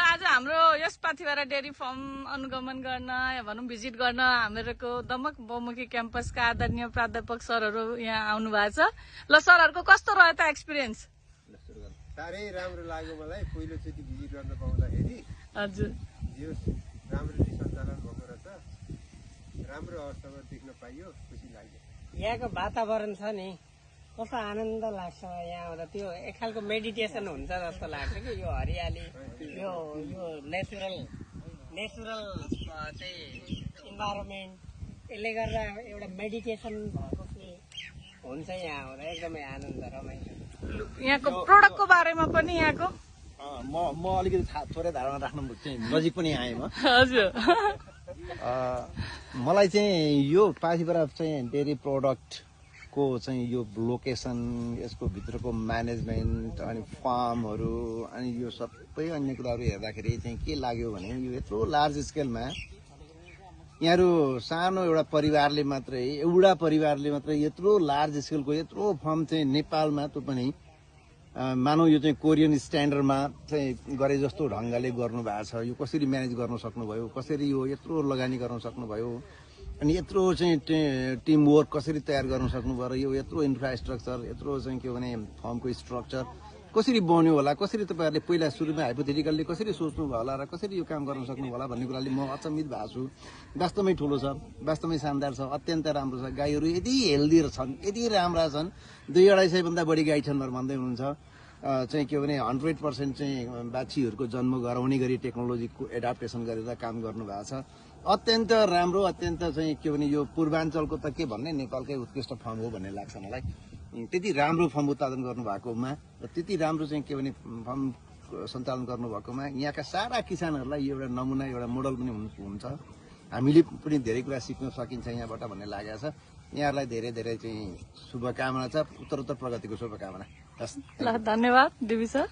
आज हाम्रो यस Pathibhara dairy farm अनुगमन गर्न या भनौँ भिजिट गर्न हामीहरूको दमक बहुमुखी क्याम्पसका आदरणीय प्राध्यापक सरहरू यहाँ आउनु भएको छ। ल सरहरूको कस्तो रह्यो त एक्सपिरियन्स? साह्रै राम्रो लाग्यो मलाई पहिलोचोटि भिजिट गर्न पाउँदाखेरि। हजुर यो राम्ररी सञ्चालन भएको रहेछ, राम्रो अवस्थामा देख्न पाइयो, खुसी लाग्यो। यहाँको वातावरण छ नि कस्तो आनन्द लाग्छ यहाँ आउँदा, त्यो एक खालको मेडिटेसन हुन्छ जस्तो लाग्छ कि यो हरियाली, यो नेचुरल चाहिँ इन्भाइरोमेन्ट, यसले गर्दा एउटा मेडिटेसन भएको हुन्छ यहाँ आउँदा, एकदमै आनन्द रमाइलो। यहाँको प्रोडक्टको बारेमा पनि यहाँको म अलिकति थोरै धारणा राख्नु चाहिँ नजिक पनि आएँ म। हजुर मलाई चाहिँ यो पाथिभरा चाहिँ डेरी प्रोडक्टको चाहिँ यो लोकेसन, यसको भित्रको म्यानेजमेन्ट अनि फार्महरू अनि यो सबै अन्य कुराहरू हेर्दाखेरि चाहिँ के लाग्यो भने यो यत्रो लार्ज स्केलमा यहाँहरू सानो एउटा परिवारले मात्रै यत्रो लार्ज स्केलको यत्रो फर्म चाहिँ नेपालमा त्यो पनि मानौ यो चाहिँ कोरियन स्ट्यान्डर्डमा चाहिँ गरे जस्तो ढङ्गले गर्नु भएको छ। यो कसरी म्यानेज गर्न सक्नुभयो, कसरी यो यत्रो लगानी गर्न सक्नुभयो, अनि यत्रो चाहिँ टिमवर्क कसरी तयार गर्न सक्नुभयो, यो यत्रो इन्फ्रास्ट्रक्चर, यत्रो चाहिँ के भने फर्मको स्ट्रक्चर कसरी बन्यो होला, कसरी तपाईँहरूले पहिला सुरुमा हाइपोथेटिकल्ली कसरी सोच्नुभयो होला र कसरी यो काम गर्न सक्नुभयो होला भन्ने कुराले म अचम्मित भएको छु। वास्तवमै ठुलो छ, वास्तवमै शानदार छ, अत्यन्त राम्रो छ। गाईहरू यति हेल्दी छन्, यति राम्रा छन्, 2-2.5 सयभन्दा बढी गाई छन् भन्दै हुनुहुन्छ। चाहिँ के भने 100% चाहिँ बाछीहरूको जन्म गराउने गरी टेक्नोलोजीको एडाप्टेसन गरेर काम गर्नुभएको छ। अत्यन्त राम्रो, अत्यन्त चाहिँ के भने यो पूर्वाञ्चलको त के भन्ने नेपालकै उत्कृष्ट फर्म हो भन्ने लाग्छ मलाई। त्यति राम्रो फर्म उत्पादन गर्नुभएकोमा र त्यति राम्रो चाहिँ के भने फर्म सञ्चालन गर्नुभएकोमा यहाँका सारा किसानहरूलाई एउटा नमुना, एउटा मोडल पनि हुन्छ। हामीले पनि धेरै कुरा सिक्न सकिन्छ यहाँबाट भन्ने लागेको छ। यहाँहरूलाई धेरै धेरै चाहिँ शुभकामना छ, उत्तरोत्तर प्रगतिको शुभकामना। ल धन्यवाद डिबी सर।